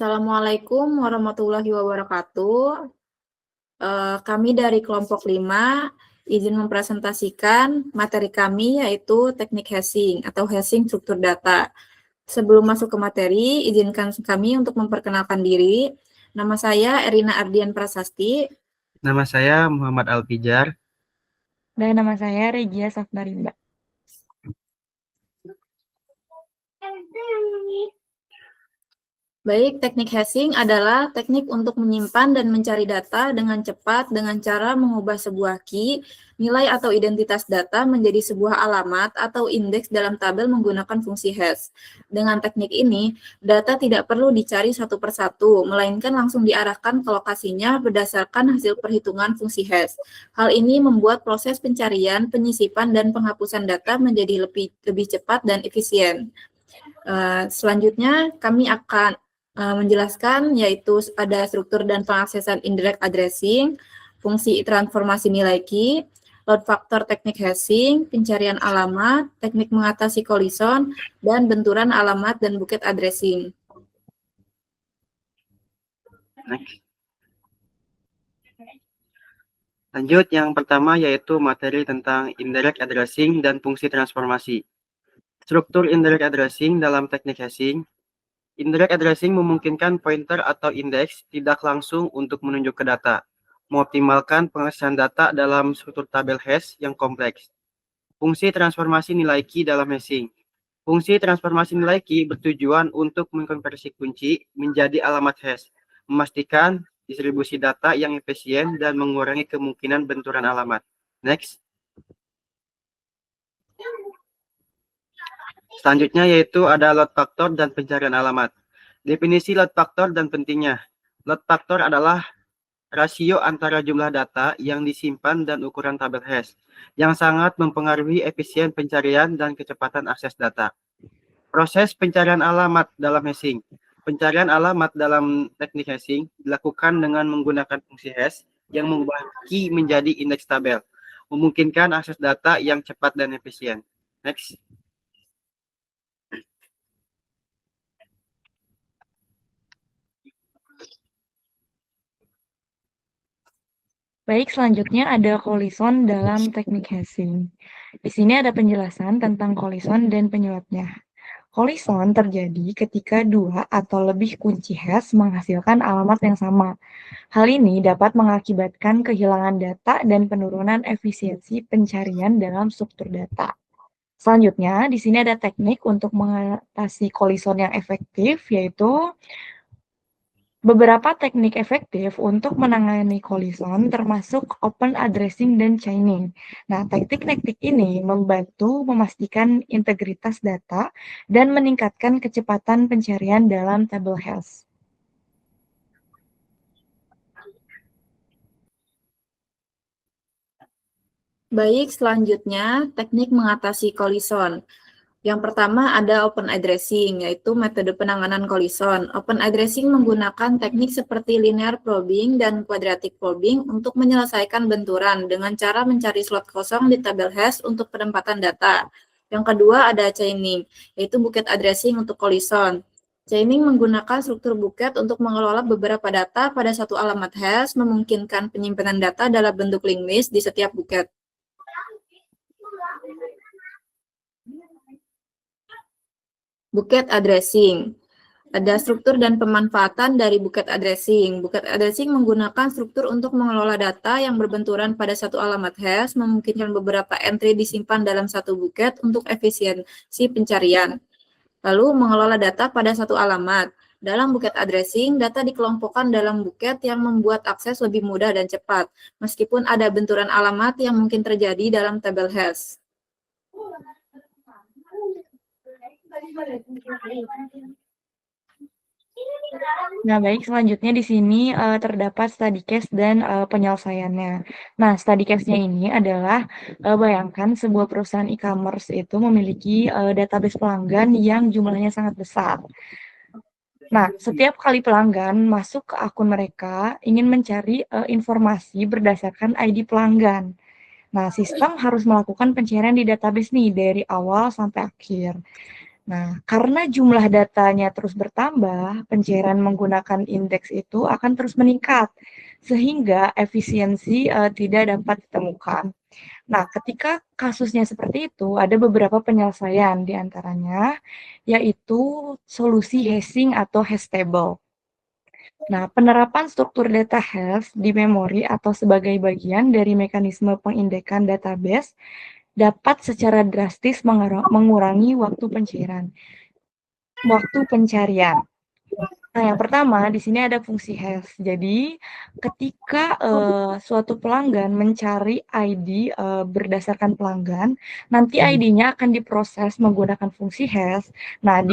Assalamualaikum warahmatullahi wabarakatuh. Kami dari kelompok 5 izin mempresentasikan materi kami yaitu teknik hashing atau hashing struktur data. Sebelum masuk ke materi, izinkan kami untuk memperkenalkan diri. Nama saya Erina Ardian Prasasti. Nama saya Muhammad Alpijar. Dan nama saya Regia Safnarinda. Baik, teknik hashing adalah teknik untuk menyimpan dan mencari data dengan cepat dengan cara mengubah sebuah key, nilai atau identitas data menjadi sebuah alamat atau indeks dalam tabel menggunakan fungsi hash. Dengan teknik ini, data tidak perlu dicari satu persatu, melainkan langsung diarahkan ke lokasinya berdasarkan hasil perhitungan fungsi hash. Hal ini membuat proses pencarian, penyisipan, dan penghapusan data menjadi lebih cepat dan efisien. Selanjutnya, kami akan menjelaskan yaitu ada struktur dan pengaksesan indirect addressing, fungsi transformasi nilai key, load factor teknik hashing, pencarian alamat, teknik mengatasi kolison, dan benturan alamat dan buket addressing. Lanjut, yang pertama yaitu materi tentang indirect addressing dan fungsi transformasi. Struktur indirect addressing dalam teknik hashing. Indirect addressing memungkinkan pointer atau indeks tidak langsung untuk menunjuk ke data, mengoptimalkan pengaksesan data dalam struktur tabel hash yang kompleks. Fungsi transformasi nilai key dalam hashing. Fungsi transformasi nilai key bertujuan untuk mengkonversi kunci menjadi alamat hash, memastikan distribusi data yang efisien dan mengurangi kemungkinan benturan alamat. Next. Selanjutnya yaitu ada load factor dan pencarian alamat. Definisi load factor dan pentingnya. Load factor adalah rasio antara jumlah data yang disimpan dan ukuran tabel hash, yang sangat mempengaruhi efisien pencarian dan kecepatan akses data. Proses pencarian alamat dalam hashing. Pencarian alamat dalam teknik hashing dilakukan dengan menggunakan fungsi hash yang mengubah key menjadi indeks tabel, memungkinkan akses data yang cepat dan efisien. Next. Baik, selanjutnya ada kolison dalam teknik hashing. Di sini ada penjelasan tentang kolison dan penyebabnya. Kolison terjadi ketika dua atau lebih kunci hash menghasilkan alamat yang sama. Hal ini dapat mengakibatkan kehilangan data dan penurunan efisiensi pencarian dalam struktur data. Selanjutnya, di sini ada teknik untuk mengatasi kolison yang efektif, yaitu beberapa teknik efektif untuk menangani kolison termasuk open addressing dan chaining. Nah, teknik-teknik ini membantu memastikan integritas data dan meningkatkan kecepatan pencarian dalam tabel hash. Baik, selanjutnya teknik mengatasi kolison. Yang pertama ada open addressing, yaitu metode penanganan kolison. Open addressing menggunakan teknik seperti linear probing dan quadratic probing untuk menyelesaikan benturan dengan cara mencari slot kosong di tabel hash untuk penempatan data. Yang kedua ada chaining, yaitu bucket addressing untuk kolison. Chaining menggunakan struktur buket untuk mengelola beberapa data pada satu alamat hash, memungkinkan penyimpanan data dalam bentuk linked list di setiap buket. Bucket addressing. Ada struktur dan pemanfaatan dari bucket addressing. Bucket addressing menggunakan struktur untuk mengelola data yang berbenturan pada satu alamat hash, memungkinkan beberapa entry disimpan dalam satu bucket untuk efisiensi pencarian. Lalu mengelola data pada satu alamat. Dalam bucket addressing, data dikelompokkan dalam bucket yang membuat akses lebih mudah dan cepat, meskipun ada benturan alamat yang mungkin terjadi dalam tabel hash. Nah, baik, selanjutnya di sini terdapat study case dan penyelesaiannya. Nah, study case-nya ini adalah bayangkan sebuah perusahaan e-commerce itu memiliki database pelanggan yang jumlahnya sangat besar. Nah, setiap kali pelanggan masuk ke akun mereka ingin mencari informasi berdasarkan ID pelanggan. Nah, sistem harus melakukan pencarian di database nih dari awal sampai akhir. Nah, karena jumlah datanya terus bertambah, pencairan menggunakan indeks itu akan terus meningkat, sehingga efisiensi tidak dapat ditemukan. Nah, ketika kasusnya seperti itu, ada beberapa penyelesaian di antaranya, yaitu solusi hashing atau hash table. Nah, penerapan struktur data hash di memori atau sebagai bagian dari mekanisme pengindekan database dapat secara drastis mengurangi waktu pencarian. Nah, yang pertama di sini ada fungsi hash. Jadi, ketika suatu pelanggan mencari ID berdasarkan pelanggan, nanti ID-nya akan diproses menggunakan fungsi hash. Nah,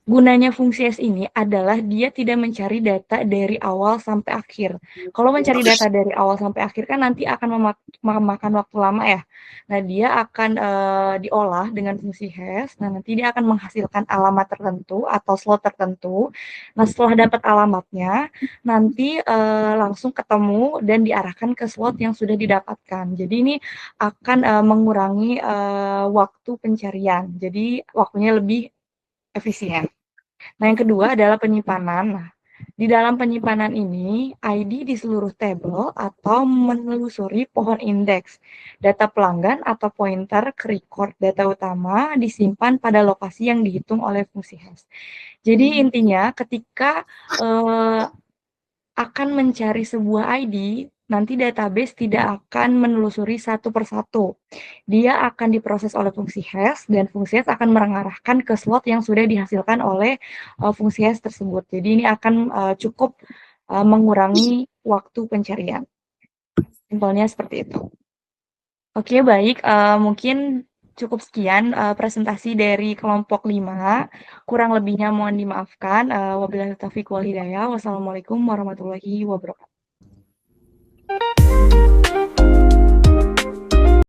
gunanya fungsi hash ini adalah dia tidak mencari data dari awal sampai akhir. Kalau mencari data dari awal sampai akhir kan nanti akan memakan waktu lama ya. Nah, dia akan diolah dengan fungsi hash. Nah, nanti dia akan menghasilkan alamat tertentu atau slot tertentu. Nah, setelah dapat alamatnya, nanti langsung ketemu dan diarahkan ke slot yang sudah didapatkan. Jadi ini akan mengurangi waktu pencarian. Jadi waktunya lebih efisien. Nah, yang kedua adalah penyimpanan. Nah, di dalam penyimpanan ini, ID di seluruh tabel atau menelusuri pohon indeks. Data pelanggan atau pointer ke record data utama disimpan pada lokasi yang dihitung oleh fungsi hash. Jadi intinya ketika akan mencari sebuah ID, nanti database tidak akan menelusuri satu persatu. Dia akan diproses oleh fungsi hash dan fungsi hash akan mengarahkan ke slot yang sudah dihasilkan oleh fungsi hash tersebut. Jadi ini akan cukup mengurangi waktu pencarian. Simpelnya seperti itu. Oke, baik. Mungkin cukup sekian presentasi dari kelompok 5. Kurang lebihnya mohon dimaafkan. Wabillahi taufiq wal hidayah. Wassalamualaikum warahmatullahi wabarakatuh.